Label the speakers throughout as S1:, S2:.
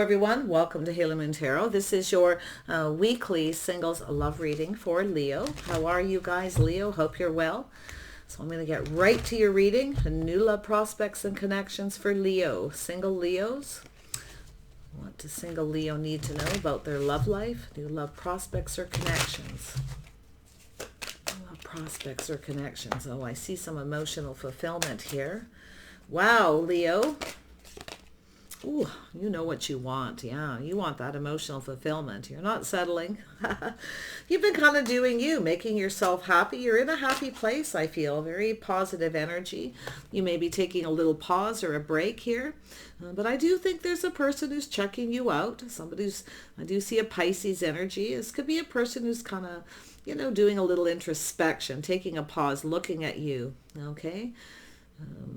S1: everyone. Welcome to Halo Moon Tarot. This is your weekly singles love reading for Leo. How are you guys, Leo? Hope you're well. So I'm going to get right to your reading. New love prospects and connections for Leo. Single Leos. What does single Leo need to know about their love life? New love prospects or connections? Love prospects or connections. Oh, I see some emotional fulfillment here. Wow, Leo. Ooh, you know what you want. Yeah, you want that emotional fulfillment. You're not settling. You've been kind of doing you, making yourself happy. You're in a happy place, I feel. Very positive energy. You may be taking a little pause or a break here. But I do think there's a person who's checking you out. I do see a Pisces energy. This could be a person who's kind of, doing a little introspection, taking a pause, looking at you. Okay?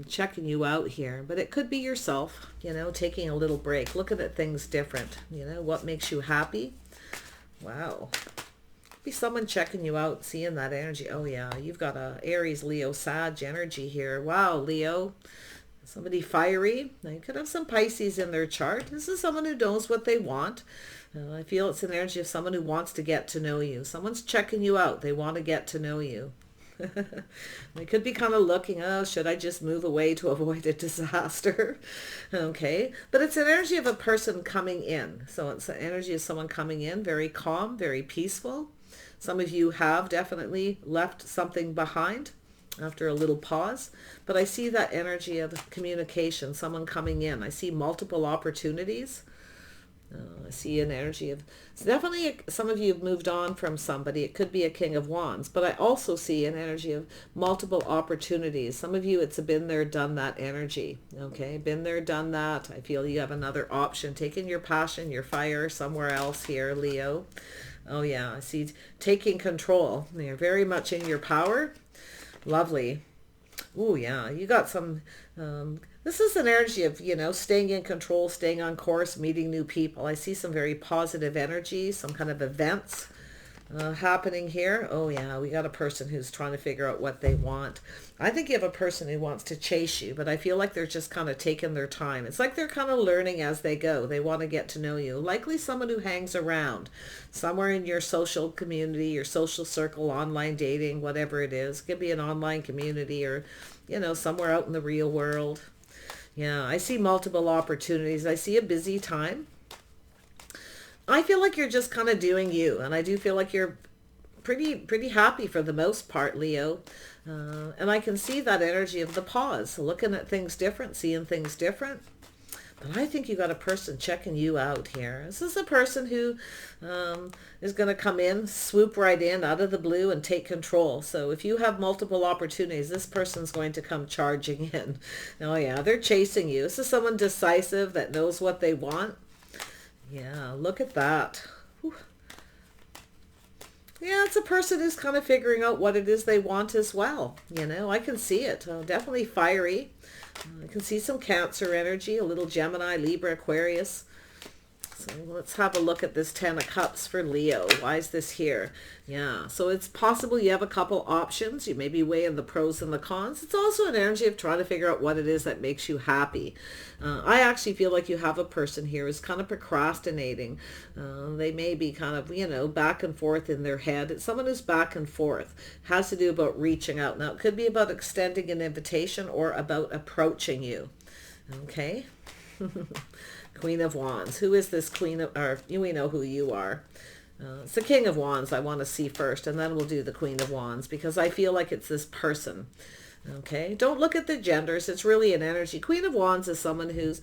S1: Checking you out here, but it could be yourself, taking a little break, looking at things different, what makes you happy. Wow. Be someone checking you out, seeing that energy. Oh yeah, you've got a Aries, Leo, Sag energy here. Wow, Leo. Somebody fiery. Now you could have some Pisces in their chart. This is someone who knows what they want. I feel it's an energy of someone who wants to get to know you. Someone's checking you out. They want to get to know you. They could be kind of looking, oh, should I just move away to avoid a disaster? Okay, but it's an energy of a person coming in. So it's an energy of someone coming in, very calm, very peaceful. Some of you have definitely left something behind after a little pause, but I see that energy of communication, someone coming in. I see multiple opportunities. I see an energy of, it's definitely some of you have moved on from somebody. It could be a King of Wands, but I also see an energy of multiple opportunities. Some of you, it's a been there, done that energy. Okay, been there, done that. I feel you have another option, taking your passion, your fire somewhere else here, Leo. Oh yeah, I see taking control. You're very much in your power. Lovely. Oh yeah, you got some, this is an energy of, staying in control, staying on course, meeting new people. I see some very positive energy, some kind of events happening here. Oh yeah, we got a person who's trying to figure out what they want. I think you have a person who wants to chase you, but I feel like they're just kind of taking their time. It's like they're kind of learning as they go. They want to get to know you. Likely someone who hangs around somewhere in your social community, your social circle, online dating, whatever it is. It could be an online community or, somewhere out in the real world. Yeah, I see multiple opportunities. I see a busy time. I feel like you're just kind of doing you, and I do feel like you're pretty happy for the most part, Leo. And I can see that energy of the pause, looking at things different, seeing things different. But I think you got a person checking you out here. This is a person who is going to come in, swoop right in out of the blue and take control. So if you have multiple opportunities, this person's going to come charging in. Oh yeah, they're chasing you. This is someone decisive that knows what they want. Yeah, look at that. Whew. Yeah, it's a person who's kind of figuring out what it is they want as well. I can see it. Definitely fiery. I can see some Cancer energy, a little Gemini, Libra, Aquarius. So let's have a look at this Ten of Cups for Leo. Why is this here? Yeah, so it's possible you have a couple options. You may be weighing the pros and the cons. It's also an energy of trying to figure out what it is that makes you happy. I actually feel like you have a person here who's kind of procrastinating. They may be kind of, back and forth in their head. It's someone who's back and forth. Has to do about reaching out. Now, it could be about extending an invitation or about approaching you. Okay? Queen of Wands. Who is this Queen of, or we know who you are. It's the King of Wands I want to see first, and then we'll do the Queen of Wands, because I feel like it's this person. Okay, don't look at the genders. It's really an energy. Queen of Wands is someone who's,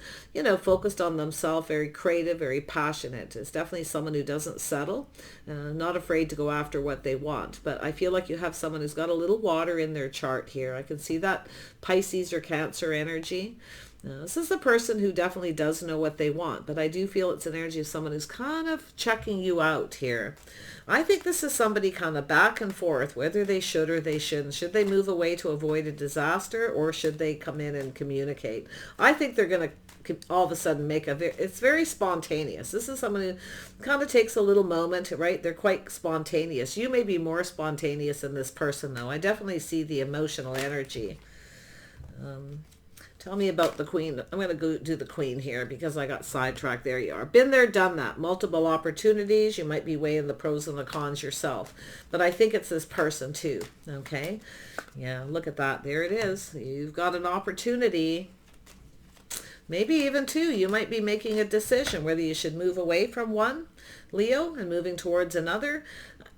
S1: focused on themselves, very creative, very passionate. It's definitely someone who doesn't settle, not afraid to go after what they want. But I feel like you have someone who's got a little water in their chart here. I can see that Pisces or Cancer energy. This is a person who definitely does know what they want, but I do feel it's an energy of someone who's kind of checking you out here. I think this is somebody kind of back and forth, whether they should or they shouldn't. Should they move away to avoid a disaster, or should they come in and communicate? I think they're going to all of a sudden it's very spontaneous. This is someone who kind of takes a little moment, right? They're quite spontaneous. You may be more spontaneous than this person, though. I definitely see the emotional energy. Tell me about the Queen. I'm going to go do the Queen here because I got sidetracked. There you are. Been there, done that. Multiple opportunities. You might be weighing the pros and the cons yourself. But I think it's this person too. Okay? Yeah, look at that. There it is. You've got an opportunity. Maybe even two. You might be making a decision whether you should move away from one, Leo, and moving towards another.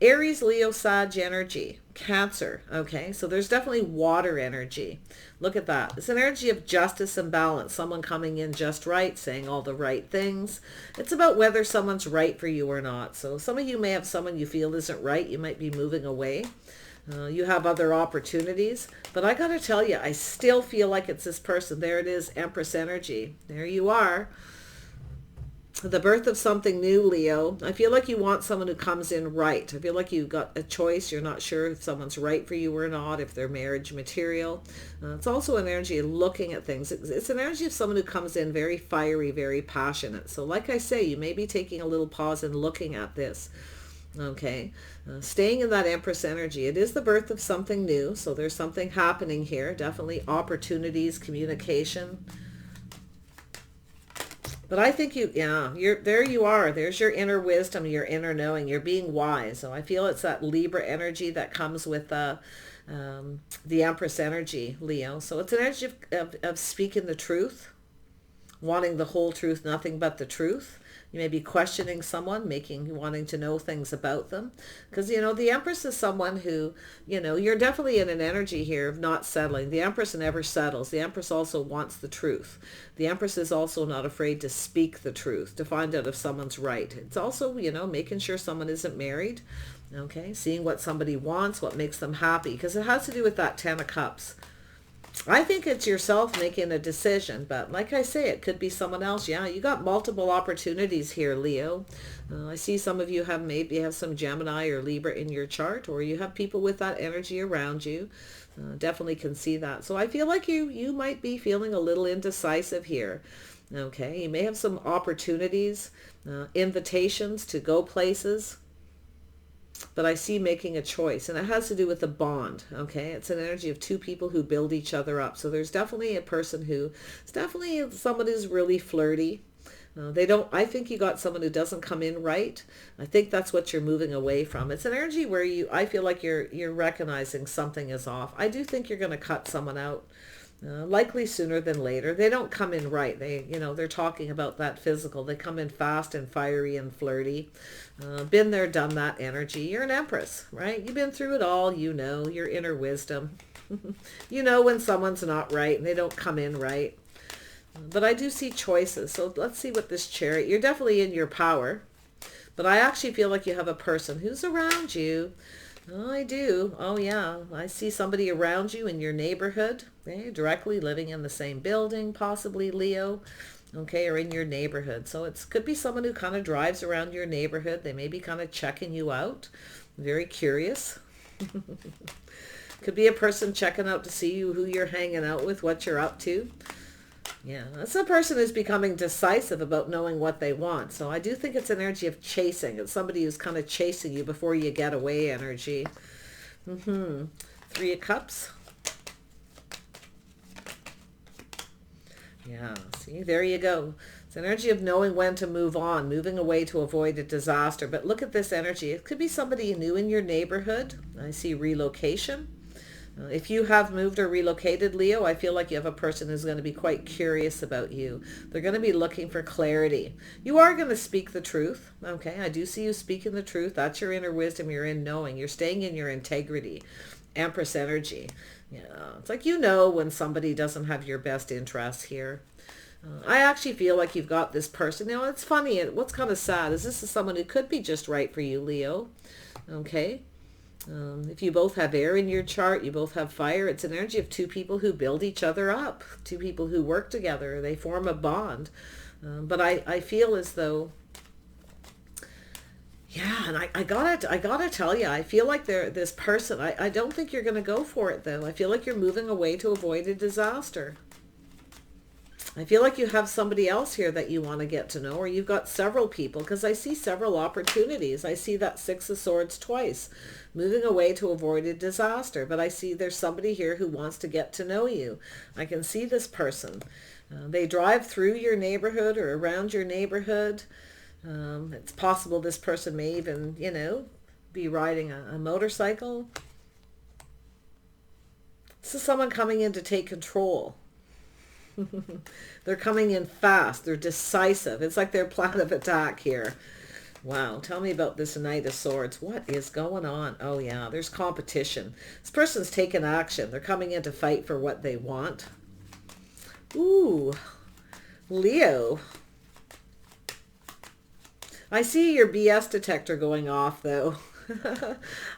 S1: Aries, Leo, Sag energy. Cancer. Okay, so there's definitely water energy. Look at that. It's an energy of justice and balance. Someone coming in just right, saying all the right things. It's about whether someone's right for you or not. So some of you may have someone you feel isn't right. You might be moving away. You have other opportunities. But I got to tell you, I still feel like it's this person. There it is, Empress energy. There you are. The birth of something new, Leo. I feel like you want someone who comes in right. I feel like you've got a choice. You're not sure if someone's right for you or not, if they're marriage material. It's also an energy of looking at things. It's an energy of someone who comes in very fiery, very passionate. So like I say, you may be taking a little pause and looking at this. Okay, staying in that Empress energy. It is the birth of something new. So there's something happening here. Definitely opportunities, communication. But I think there you are. There's your inner wisdom, your inner knowing. You're being wise. So I feel it's that Libra energy that comes with the Empress energy, Leo. So it's an energy of speaking the truth, wanting the whole truth, nothing but the truth. You may be questioning someone, wanting to know things about them. Because, the Empress is someone who, you're definitely in an energy here of not settling. The Empress never settles. The Empress also wants the truth. The Empress is also not afraid to speak the truth, to find out if someone's right. It's also, making sure someone isn't married. Okay, seeing what somebody wants, what makes them happy. Because it has to do with that 10 of Cups. I think it's yourself making a decision, but like I say, it could be someone else. Yeah, you got multiple opportunities here, Leo. I see some of you maybe have some Gemini or Libra in your chart, or you have people with that energy around you. Definitely can see that. So I feel like you might be feeling a little indecisive here. Okay, you may have some opportunities, invitations to go places. But I see making a choice, and it has to do with the bond. Okay, it's an energy of two people who build each other up. So there's definitely a person it's definitely someone who's really flirty. I think you got someone who doesn't come in right. I think that's what you're moving away from. It's an energy where I feel like you're recognizing something is off. I do think you're going to cut someone out. Likely sooner than later. They don't come in right. They're talking about that physical. They come in fast and fiery and flirty. Been there, done that energy. You're an Empress, right? You've been through it all. Your inner wisdom. When someone's not right and they don't come in right. But I do see choices. So let's see what this Chariot. You're definitely in your power. But I actually feel like you have a person who's around you. Oh, I do. Oh, yeah. I see somebody around you in your neighborhood, okay? Directly living in the same building, possibly, Leo, okay, or in your neighborhood. So it could be someone who kind of drives around your neighborhood. They may be kind of checking you out. Very curious. Could be a person checking out to see who you're hanging out with, what you're up to. Yeah, that's a person who's becoming decisive about knowing what they want. So I do think it's an energy of chasing. It's somebody who's kind of chasing you before you get away energy. 3 of Cups. Yeah, see, there you go. It's an energy of knowing when to move on, moving away to avoid a disaster. But look at this energy. It could be somebody new in your neighborhood. I see relocation. If you have moved or relocated, Leo, I feel like you have a person who's going to be quite curious about you. They're going to be looking for clarity. You are going to speak the truth. Okay, I do see you speaking the truth. That's your inner wisdom, your in knowing. You're staying in your integrity. Empress energy. Yeah, it's like when somebody doesn't have your best interests here. I actually feel like you've got this person. It's funny. What's kind of sad is this is someone who could be just right for you, Leo. Okay. If you both have air in your chart, you both have fire, it's an energy of two people who build each other up, two people who work together, they form a bond. But I feel as though, yeah, and I gotta tell you, I feel like this person, I don't think you're going to go for it though. I feel like you're moving away to avoid a disaster. I feel like you have somebody else here that you want to get to know, or you've got several people, because I see several opportunities. I see that Six of Swords twice, moving away to avoid a disaster. But I see there's somebody here who wants to get to know you. I can see this person. They drive through your neighborhood or around your neighborhood. It's possible this person may even, be riding a motorcycle. This is someone coming in to take control. They're coming in fast. They're decisive. It's like their plan of attack here. Wow. Tell me about this Knight of Swords. What is going on? Oh, yeah. There's competition. This person's taking action. They're coming in to fight for what they want. Ooh. Leo. I see your BS detector going off, though.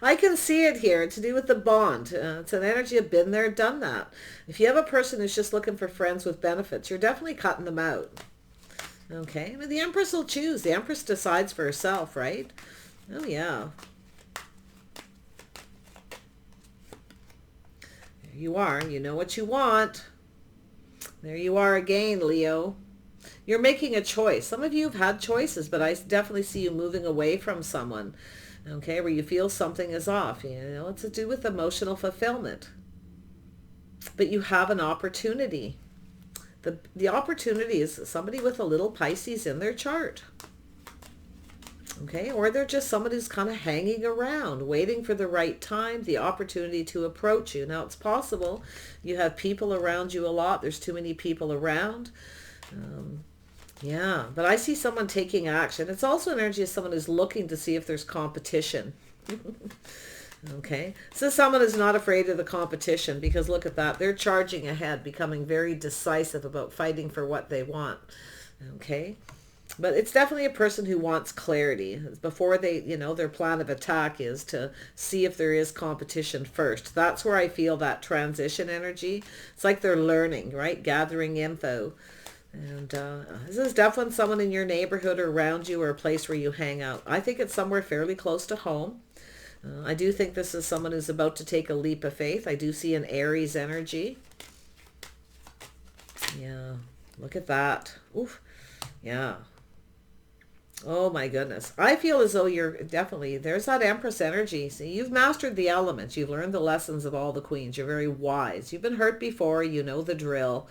S1: I can see it here. It's to do with the bond. It's an energy of been there, done that. If you have a person who's just looking for friends with benefits, you're definitely cutting them out. Okay. I mean, the Empress will choose. The Empress decides for herself, right? Oh, yeah. There you are. You know what you want. There you are again, Leo. You're making a choice. Some of you have had choices, but I definitely see you moving away from someone. Okay, where you feel something is off. It's to do with emotional fulfillment. But you have an opportunity. The opportunity is somebody with a little Pisces in their chart. Okay, or they're just somebody who's kind of hanging around, waiting for the right time, the opportunity to approach you. Now, it's possible you have people around you a lot. There's too many people around. Yeah, but I see someone taking action. It's also an energy of someone who's looking to see if there's competition. Okay, so someone is not afraid of the competition, because look at that. They're charging ahead, becoming very decisive about fighting for what they want. Okay, but it's definitely a person who wants clarity. Before they, their plan of attack is to see if there is competition first. That's where I feel that transition energy. It's like they're learning, right? Gathering info. And this is definitely someone in your neighborhood or around you, or a place where you hang out. I think it's somewhere fairly close to home. I do think this is someone who's about to take a leap of faith. I do see an Aries energy. Yeah, look at that. Oof. Yeah. Oh my goodness. I feel as though you're definitely, there's that Empress energy. See, you've mastered the elements. You've learned the lessons of all the queens. You're very wise. You've been hurt before. You know the drill.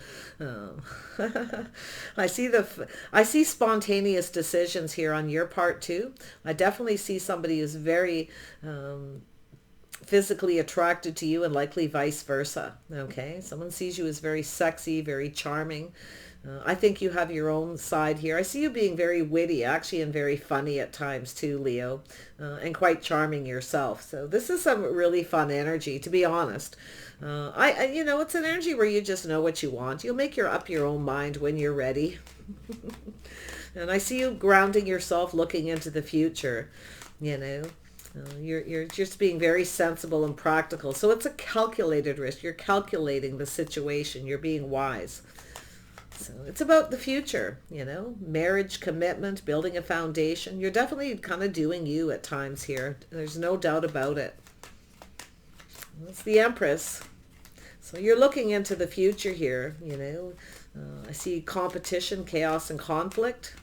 S1: I see spontaneous decisions here on your part too. I definitely see somebody who's very physically attracted to you, and likely vice versa. Okay. Someone sees you as very sexy, very charming. I think you have your own side here. I see you being very witty, actually, and very funny at times too, Leo, and quite charming yourself. So this is some really fun energy, to be honest. It's an energy where you just know what you want. You'll make up your own mind when you're ready. And I see you grounding yourself, looking into the future, You're just being very sensible and practical. So it's a calculated risk. You're calculating the situation. You're being wise. So it's about the future, marriage, commitment, building a foundation. You're definitely kind of doing you at times here. There's no doubt about it. It's the Empress. So you're looking into the future here, I see competition, chaos, and conflict.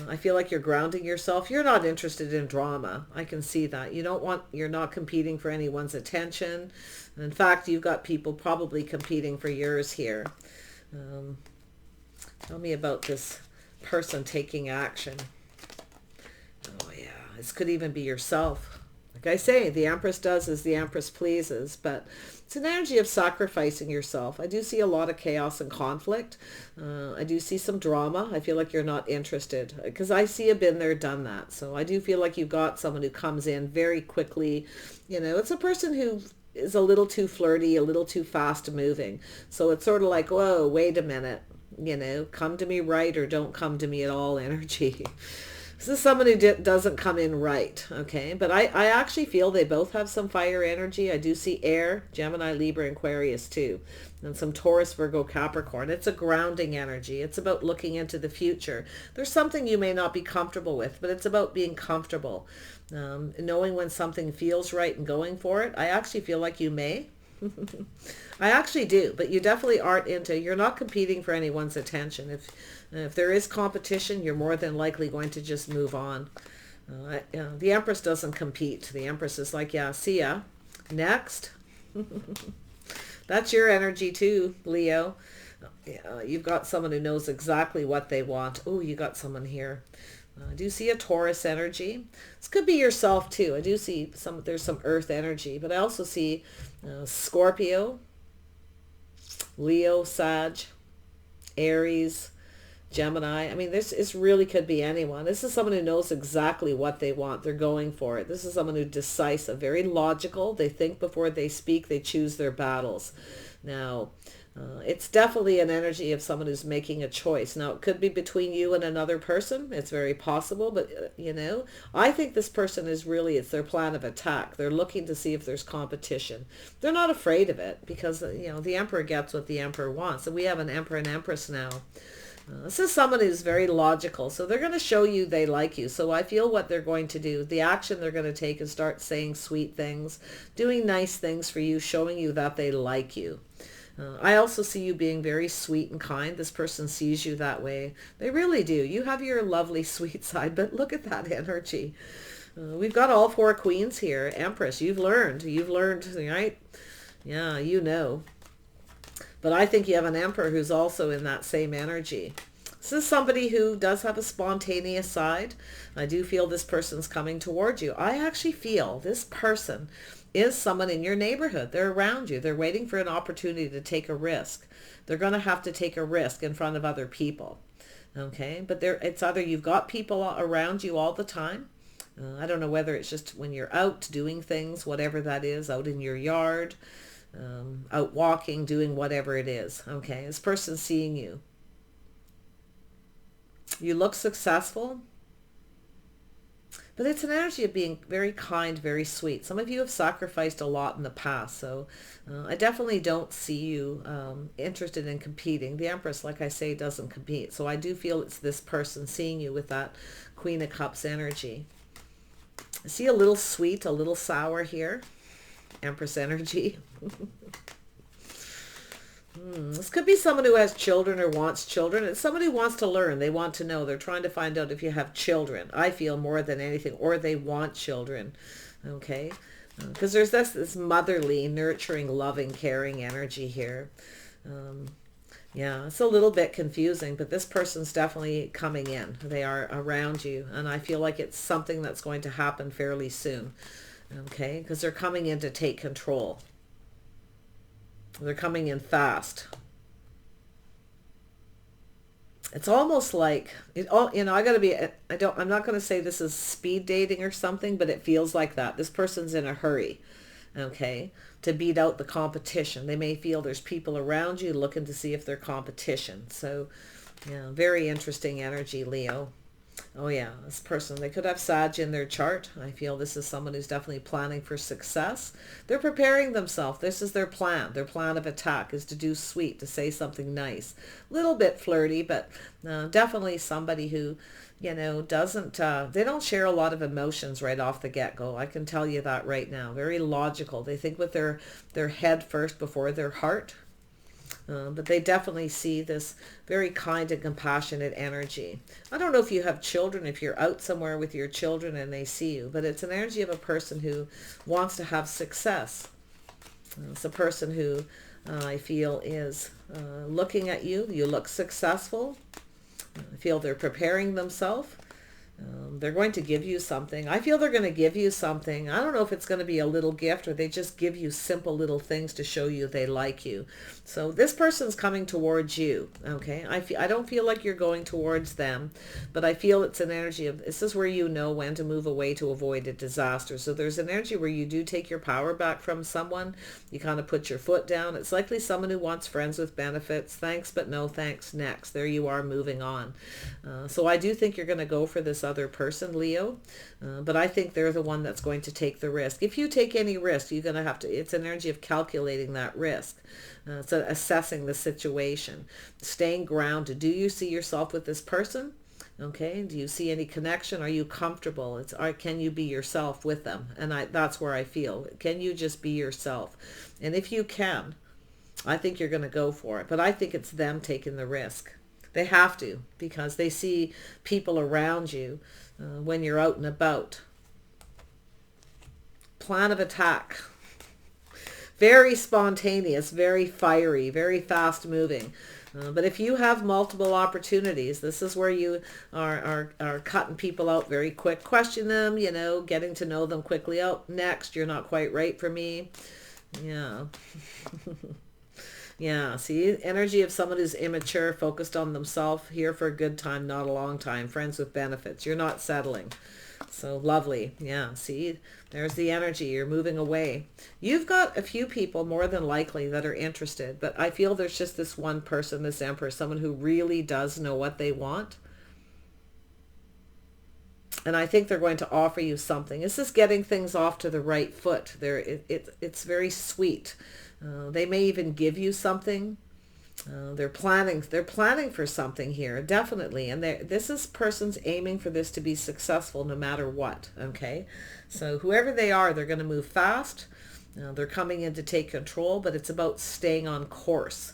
S1: I feel like you're grounding yourself. You're not interested in drama. I can see that. You're not competing for anyone's attention. In fact, you've got people probably competing for yours here. Tell me about this person taking action. Oh yeah, this could even be yourself. Like I say, the Empress does as the Empress pleases, but it's an energy of sacrificing yourself. I do see a lot of chaos and conflict. I do see some drama. I feel like you're not interested, because I see a been there, done that. So I do feel like you've got someone who comes in very quickly. It's a person who is a little too flirty, a little too fast moving. So it's sort of like, whoa, wait a minute. Come to me right or don't come to me at all energy. This is someone who doesn't come in right, okay? But I actually feel they both have some fire energy. I do see air, Gemini, Libra, and Aquarius too. And some Taurus, Virgo, Capricorn. It's a grounding energy. It's about looking into the future. There's something you may not be comfortable with, but it's about being comfortable. Knowing when something feels right and going for it. I actually feel like you may. I actually do, but you definitely aren't you're not competing for anyone's attention. If there is competition, you're more than likely going to just move on. The Empress doesn't compete. The Empress is like, yeah, see ya. Next. That's your energy too, Leo. You've got someone who knows exactly what they want. Oh, you got someone here. I do see a Taurus energy. This could be yourself too. I do see there's some earth energy, but I also see Scorpio, Leo, Sag, Aries, Gemini. I mean, this really could be anyone. This is someone who knows exactly what they want. They're going for it. This is someone who's decisive, very logical. They think before they speak. They choose their battles. Now, it's definitely an energy of someone who's making a choice. Now, it could be between you and another person. It's very possible, but, I think this person is really, it's their plan of attack. They're looking to see if there's competition. They're not afraid of it because, the emperor gets what the emperor wants. And we have an emperor and empress now. This is someone who's very logical. So they're going to show you they like you. So I feel what they're going to do, the action they're going to take is start saying sweet things, doing nice things for you, showing you that they like you. I also see you being very sweet and kind. This person sees you that way. They really do. You have your lovely sweet side, but look at that energy. We've got all four queens here. Empress, you've learned, right? Yeah, But I think you have an emperor who's also in that same energy. This is somebody who does have a spontaneous side. I do feel this person's coming towards you. I actually feel this person is someone in your neighborhood. They're around you. They're waiting for an opportunity to take a risk. They're going to have to take a risk in front of other people. Okay? But it's either you've got people around you all the time. I don't know whether it's just when you're out doing things, whatever that is, out in your yard, out walking, doing whatever it is. Okay? This person's seeing you. You look successful. But it's an energy of being very kind, very sweet. Some of you have sacrificed a lot in the past, so I definitely don't see you interested in competing. The Empress, like I say, doesn't compete. So I do feel it's this person seeing you with that Queen of Cups energy. I see a little sweet, a little sour here. Empress energy. This could be someone who has children or wants children. It's somebody who wants to learn. They want to know. They're trying to find out if you have children. I feel more than anything. Or they want children. Okay? Because there's this motherly, nurturing, loving, caring energy here. Yeah, it's a little bit confusing, but this person's definitely coming in. They are around you. And I feel like it's something that's going to happen fairly soon. Okay? Because they're coming in to take control. They're coming in fast. It's almost like I'm not going to say this is speed dating or something, but it feels like that. This person's in a hurry, okay, to beat out the competition. They may feel there's people around you looking to see if they're competition. So, yeah, very interesting energy, Leo. Oh yeah, this person, they could have Sag in their chart. I feel this is someone who's definitely planning for success. They're preparing themselves. This is their plan. Their plan of attack is to do sweet, to say something nice. A little bit flirty, but definitely somebody who, doesn't, they don't share a lot of emotions right off the get-go. I can tell you that right now. Very logical. They think with their head first before their heart. But they definitely see this very kind and compassionate energy. I don't know if you have children, if you're out somewhere with your children and they see you, but it's an energy of a person who wants to have success. It's a person who I feel is looking at you. You look successful. I feel they're preparing themselves. They're going to give you something. I feel they're going to give you something. I don't know if it's going to be a little gift or they just give you simple little things to show you they like you. So this person's coming towards you, okay? I don't feel like you're going towards them, but I feel it's an energy of, this is where you know when to move away to avoid a disaster. So there's an energy where you do take your power back from someone. You kind of put your foot down. It's likely someone who wants friends with benefits. Thanks, but no thanks. Next. There you are, moving on. So I do think you're going to go for this other person, Leo, but I think they're the one that's going to take the risk. If you take any risk, you're going to have to, it's an energy of calculating that risk. So assessing the situation, staying grounded. Do you see yourself with this person? Okay, do you see any connection? Are you comfortable? Can you be yourself with them? And that's where I feel. Can you just be yourself? And if you can, I think you're going to go for it. But I think it's them taking the risk. They have to, because they see people around you when you're out and about. Plan of attack. Very spontaneous, very fiery, very fast moving. But if you have multiple opportunities, this is where you are cutting people out very quick. Question them, getting to know them quickly. Oh, next, you're not quite right for me. Yeah. Yeah, see, energy of someone who's immature, focused on themselves, here for a good time, not a long time, friends with benefits. You're not settling. So lovely. Yeah, see, there's the energy. You're moving away. You've got a few people more than likely that are interested, but I feel there's just this one person, this empress, someone who really does know what they want. And I think they're going to offer you something. This is getting things off to the right foot. It's very sweet. They may even give you something. They're planning for something here, definitely. And this person's aiming for this to be successful no matter what. Okay, so whoever they are, they're going to move fast. They're coming in to take control, but it's about staying on course.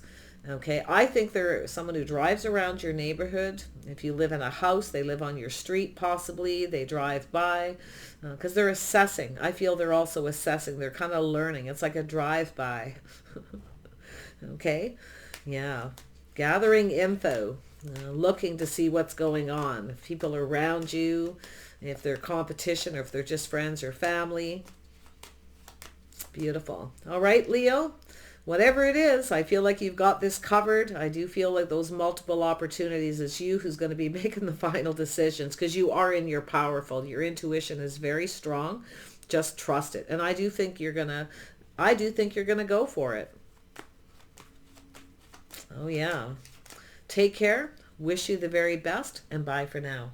S1: Okay, I think they're someone who drives around your neighborhood. If you live in a house, they live on your street, possibly. They drive by because they're assessing. I feel they're also assessing. They're kind of learning. It's like a drive-by. Okay, yeah. Gathering info, looking to see what's going on. If people are around you, if they're competition, or if they're just friends or family. Beautiful. All right, Leo. Whatever it is, I feel like you've got this covered. I do feel like those multiple opportunities, it's you who's going to be making the final decisions, because you are in your powerful. Your intuition is very strong. Just trust it. And I do think you're going to go for it. Oh yeah. Take care. Wish you the very best, and bye for now.